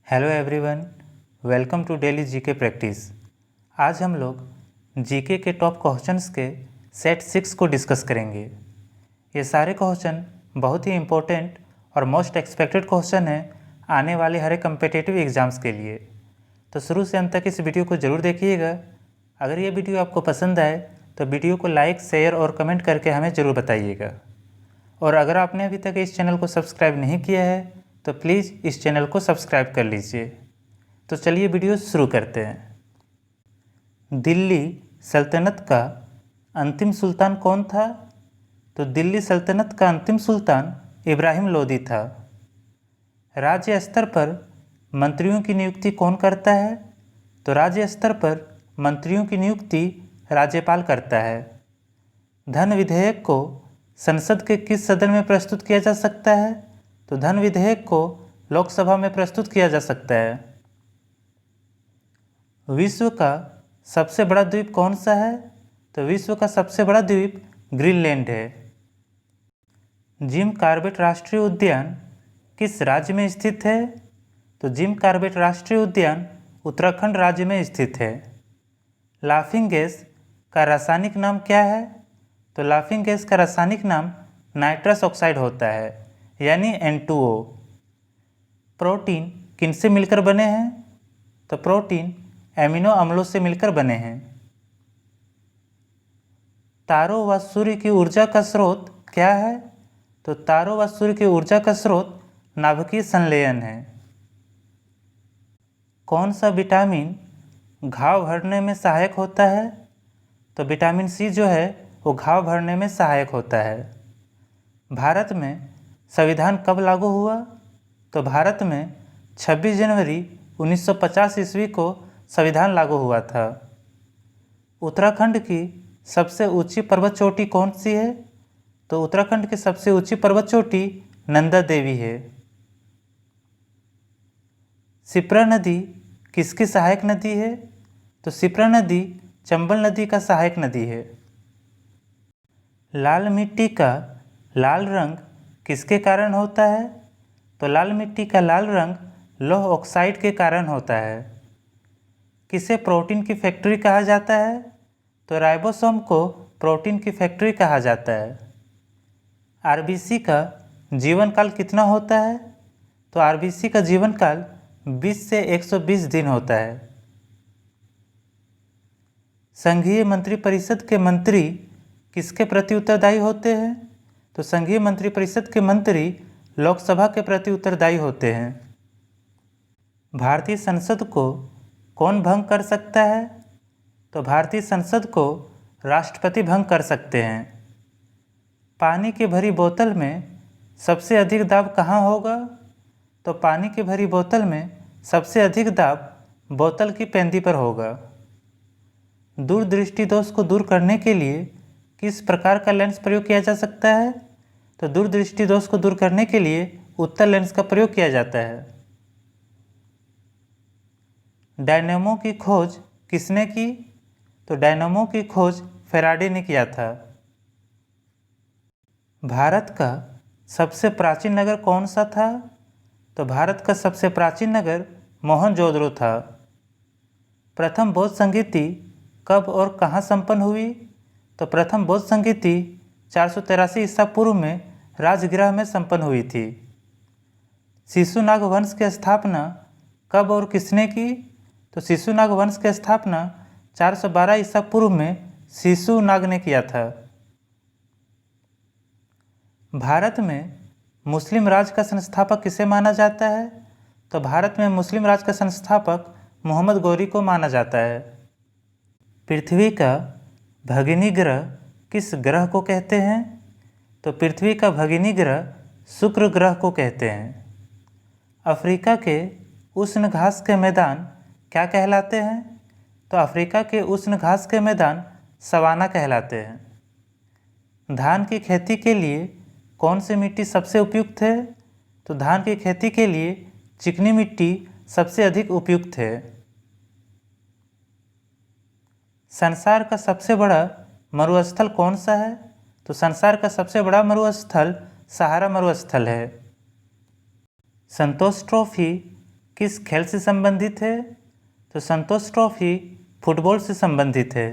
Hello everyone, welcome to daily GK practice. आज हम लोग जीके के टॉप क्वेश्चंस के सेट 6 को डिस्कस करेंगे। ये सारे क्वेश्चन बहुत ही इम्पोर्टेंट और मोस्ट एक्सपेक्टेड क्वेश्चन हैं आने वाले हर एक कम्पिटिटिव एग्ज़ाम्स के लिए। तो शुरू से अंत तक इस वीडियो को ज़रूर देखिएगा। अगर ये वीडियो आपको पसंद आए तो वीडियो को लाइक, शेयर और कमेंट करके हमें ज़रूर बताइएगा। और अगर आपने अभी तक इस चैनल को सब्सक्राइब नहीं किया है तो प्लीज़ इस चैनल को सब्सक्राइब कर लीजिए। तो चलिए वीडियो शुरू करते हैं। दिल्ली सल्तनत का अंतिम सुल्तान कौन था? तो दिल्ली सल्तनत का अंतिम सुल्तान इब्राहिम लोदी था। राज्य स्तर पर मंत्रियों की नियुक्ति कौन करता है? तो राज्य स्तर पर मंत्रियों की नियुक्ति राज्यपाल करता है। धन विधेयक को संसद के किस सदन में प्रस्तुत किया जा सकता है? तो धन विधेयक को लोकसभा में प्रस्तुत किया जा सकता है। विश्व का सबसे बड़ा द्वीप कौन सा है? तो विश्व का सबसे बड़ा द्वीप ग्रीनलैंड है। जिम कॉर्बेट राष्ट्रीय उद्यान किस राज्य में स्थित है? तो जिम कॉर्बेट राष्ट्रीय उद्यान उत्तराखंड राज्य में स्थित है। लाफिंग गैस का रासायनिक नाम क्या है? तो लाफिंग गैस का रासायनिक नाम नाइट्रस ऑक्साइड होता है, यानी N2O। प्रोटीन किनसे मिलकर बने हैं? तो प्रोटीन एमिनो अम्लों से मिलकर बने हैं। तारों व सूर्य की ऊर्जा का स्रोत क्या है? तो तारों व सूर्य की ऊर्जा का स्रोत नाभिकीय संलयन है। कौन सा विटामिन घाव भरने में सहायक होता है? तो विटामिन सी जो है वो घाव भरने में सहायक होता है। भारत में संविधान कब लागू हुआ? तो भारत में 26 जनवरी 1950 ईस्वी को संविधान लागू हुआ था। उत्तराखंड की सबसे ऊंची पर्वत चोटी कौन सी है? तो उत्तराखंड की सबसे ऊंची पर्वत चोटी नंदा देवी है। शिप्रा नदी किसकी सहायक नदी है? तो शिप्रा नदी चंबल नदी का सहायक नदी है। लाल मिट्टी का लाल रंग किसके कारण होता है? तो लाल मिट्टी का लाल रंग लौह ऑक्साइड के कारण होता है। किसे प्रोटीन की फैक्ट्री कहा जाता है? तो राइबोसोम को प्रोटीन की फैक्ट्री कहा जाता है। आरबीसी का जीवन काल कितना होता है? तो आरबीसी का जीवन काल 20 से 120 दिन होता है। संघीय मंत्रिपरिषद के मंत्री किसके प्रति उत्तरदायी होते हैं? तो संघीय मंत्रिपरिषद के मंत्री लोकसभा के प्रति उत्तरदायी होते हैं। भारतीय संसद को कौन भंग कर सकता है? तो भारतीय संसद को राष्ट्रपति भंग कर सकते हैं। पानी की भरी बोतल में सबसे अधिक दाब कहाँ होगा? तो पानी की भरी बोतल में सबसे अधिक दाब बोतल की पेंदी पर होगा। दूरदृष्टि दोष को दूर करने के लिए किस प्रकार का लेंस प्रयोग किया जा सकता है? तो दूरदृष्टि दोष को दूर करने के लिए उत्तल लेंस का प्रयोग किया जाता है। डायनेमो की खोज किसने की? तो डायनेमो की खोज फैराडे ने किया था। भारत का सबसे प्राचीन नगर कौन सा था? तो भारत का सबसे प्राचीन नगर मोहनजोदड़ो था। प्रथम बौद्ध संगीति कब और कहाँ संपन्न हुई? तो प्रथम बौद्ध संगीति 483 ईसा पूर्व में राजगृह में संपन्न हुई थी। शिशुनाग वंश की स्थापना कब और किसने की? तो शिशुनाग वंश की स्थापना 412 ईसा पूर्व में शिशुनाग ने किया था। भारत में मुस्लिम राज का संस्थापक किसे माना जाता है? तो भारत में मुस्लिम राज का संस्थापक मोहम्मद गौरी को माना जाता है। पृथ्वी का भगिनी ग्रह किस ग्रह को कहते हैं? तो पृथ्वी का भगिनी ग्रह शुक्र ग्रह को कहते हैं। अफ्रीका के उष्ण घास के मैदान क्या कहलाते हैं? तो अफ्रीका के उष्ण घास के मैदान सवाना कहलाते हैं। धान की खेती के लिए कौन सी मिट्टी सबसे उपयुक्त है? तो धान की खेती के लिए चिकनी मिट्टी सबसे अधिक उपयुक्त है। संसार का सबसे बड़ा मरुस्थल कौन सा है? तो संसार का सबसे बड़ा मरुस्थल सहारा मरुस्थल है। संतोष ट्रॉफी किस खेल से संबंधित है? तो संतोष ट्रॉफी फुटबॉल से संबंधित है।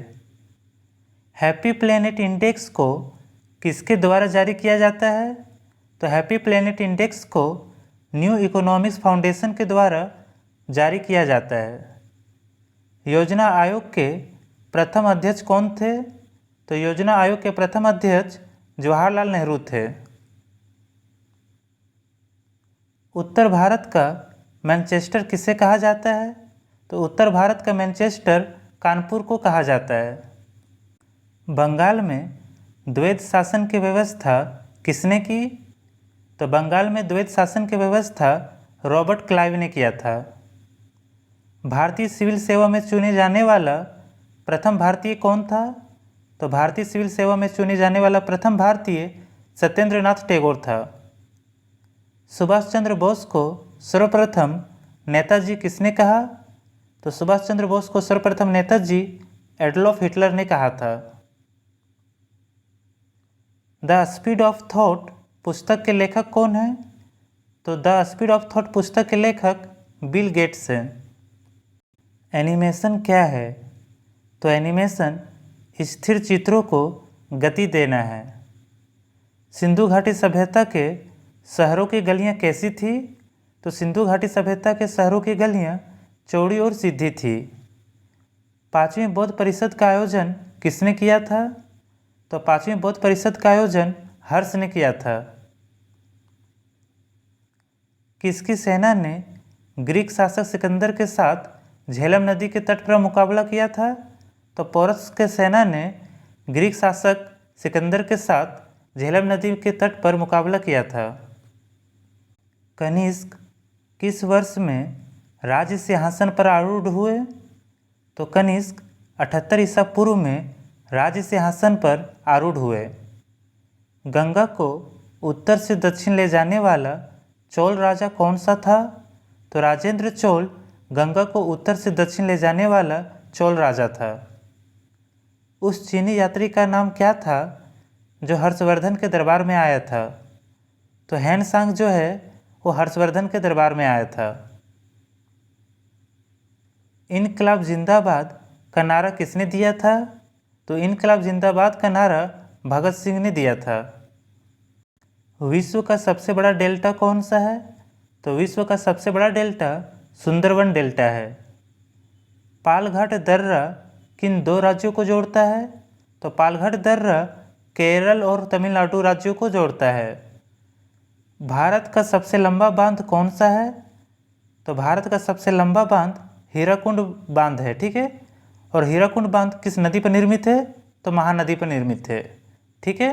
हैप्पी प्लेनेट इंडेक्स को किसके द्वारा जारी किया जाता है? तो हैप्पी प्लेनेट इंडेक्स को न्यू इकोनॉमिक्स फाउंडेशन के द्वारा जारी किया जाता है। योजना आयोग के प्रथम अध्यक्ष कौन थे? तो योजना आयोग के प्रथम अध्यक्ष जवाहरलाल नेहरू थे। उत्तर भारत का मैनचेस्टर किसे कहा जाता है? तो उत्तर भारत का मैनचेस्टर कानपुर को कहा जाता है। बंगाल में द्वैध शासन की व्यवस्था किसने की? तो बंगाल में द्वैध शासन की व्यवस्था रॉबर्ट क्लाइव ने किया था। भारतीय सिविल सेवा में चुने जाने वाला प्रथम भारतीय कौन था? तो भारतीय सिविल सेवा में चुने जाने वाला प्रथम भारतीय सत्येंद्र नाथ टैगोर था। सुभाष चंद्र बोस को सर्वप्रथम नेताजी किसने कहा? तो सुभाष चंद्र बोस को सर्वप्रथम नेताजी एडोल्फ हिटलर ने कहा था। द स्पीड ऑफ थॉट पुस्तक के लेखक कौन है? तो द स्पीड ऑफ थॉट पुस्तक के लेखक बिल गेट्स हैं। एनिमेशन क्या है? तो एनिमेशन स्थिर चित्रों को गति देना है। सिंधु घाटी सभ्यता के शहरों की गलियां कैसी थी? तो सिंधु घाटी सभ्यता के शहरों की गलियां चौड़ी और सीधी थी। पांचवीं बौद्ध परिषद का आयोजन किसने किया था? तो पांचवीं बौद्ध परिषद का आयोजन हर्ष ने किया था। किसकी सेना ने ग्रीक शासक सिकंदर के साथ झेलम नदी के तट पर मुकाबला किया था? तो पोरस के सेना ने ग्रीक शासक सिकंदर के साथ झेलम नदी के तट पर मुकाबला किया था। कनिष्क किस वर्ष में राज्य सिंहासन पर आरूढ़ हुए? तो कनिष्क 78 ईसा पूर्व में राज्य सिंहासन पर आरूढ़ हुए। गंगा को उत्तर से दक्षिण ले जाने वाला चोल राजा कौन सा था? तो राजेंद्र चोल गंगा को उत्तर से दक्षिण ले जाने वाला चोल राजा था। उस चीनी यात्री का नाम क्या था जो हर्षवर्धन के दरबार में आया था? तो हैन सांग जो है वो हर्षवर्धन के दरबार में आया था। इनकलाब जिंदाबाद का नारा किसने दिया था? तो इनकलाब जिंदाबाद का नारा भगत सिंह ने दिया था। विश्व का सबसे बड़ा डेल्टा कौन सा है? तो विश्व का सबसे बड़ा डेल्टा सुंदरवन डेल्टा है। पालघाट दर्रा किन दो राज्यों को जोड़ता है? तो पालघाट दर्रा केरल और तमिलनाडु राज्यों को जोड़ता है। भारत का सबसे लंबा बांध कौन सा है? तो भारत का सबसे लंबा बांध हीराकुंड बांध है, ठीक है। और हीराकुंड बांध किस नदी पर निर्मित है? तो महानदी पर निर्मित है, ठीक है।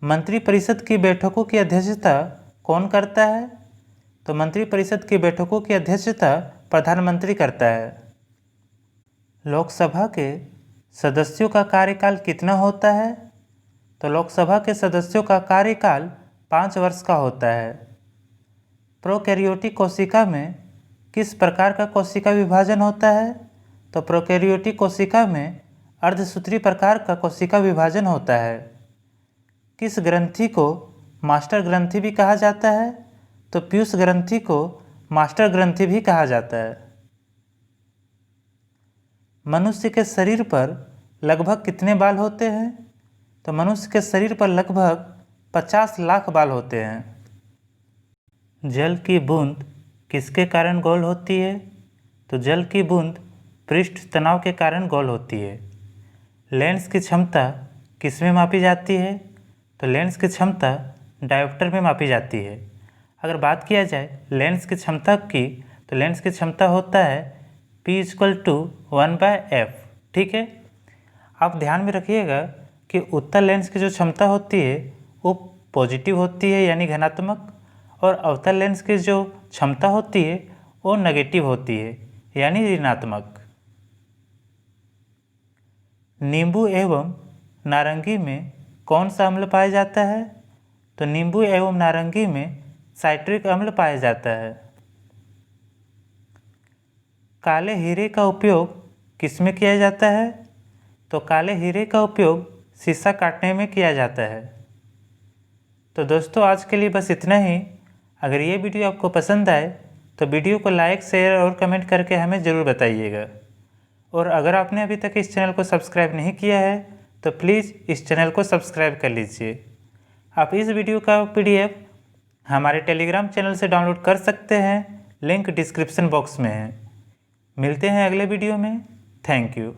मंत्रिपरिषद की बैठकों की अध्यक्षता कौन करता है? तो मंत्रिपरिषद की बैठकों की अध्यक्षता प्रधानमंत्री करता है। लोकसभा के सदस्यों का कार्यकाल कितना होता है? तो लोकसभा के सदस्यों का कार्यकाल 5 वर्ष का होता है। प्रोकैरियोटिक कोशिका में किस प्रकार का कोशिका विभाजन होता है? तो प्रोकैरियोटिक कोशिका में अर्धसूत्री प्रकार का कोशिका विभाजन होता है। किस ग्रंथि को मास्टर ग्रंथि भी कहा जाता है? तो पीयूष ग्रंथि को मास्टर ग्रंथि भी कहा जाता है। मनुष्य के शरीर पर लगभग कितने बाल होते हैं? तो मनुष्य के शरीर पर लगभग 50 लाख बाल होते हैं। जल की बूंद किसके कारण गोल होती है? तो जल की बूंद पृष्ठ तनाव के कारण गोल होती है। लेंस की क्षमता किस में मापी जाती है? तो लेंस की क्षमता डायोप्टर में मापी जाती है। अगर बात किया जाए लेंस की क्षमता की, तो लेंस की क्षमता होता है P = 1/f, ठीक है। आप ध्यान में रखिएगा कि उत्तल लेंस की जो क्षमता होती है वो पॉजिटिव होती है यानी धनात्मक, और अवतल लेंस की जो क्षमता होती है वो नेगेटिव होती है यानी ऋणात्मक। नींबू एवं नारंगी में कौन सा अम्ल पाया जाता है? तो नींबू एवं नारंगी में साइट्रिक अम्ल पाया जाता है। काले हीरे का उपयोग किस में किया जाता है? तो काले हीरे का उपयोग शीशा काटने में किया जाता है। तो दोस्तों आज के लिए बस इतना ही। अगर ये वीडियो आपको पसंद आए तो वीडियो को लाइक, शेयर और कमेंट करके हमें ज़रूर बताइएगा। और अगर आपने अभी तक इस चैनल को सब्सक्राइब नहीं किया है तो प्लीज़ इस चैनल को सब्सक्राइब कर लीजिए। आप इस वीडियो का PDF हमारे टेलीग्राम चैनल से डाउनलोड कर सकते हैं, लिंक डिस्क्रिप्शन बॉक्स में है। मिलते हैं अगले वीडियो में। Thank you.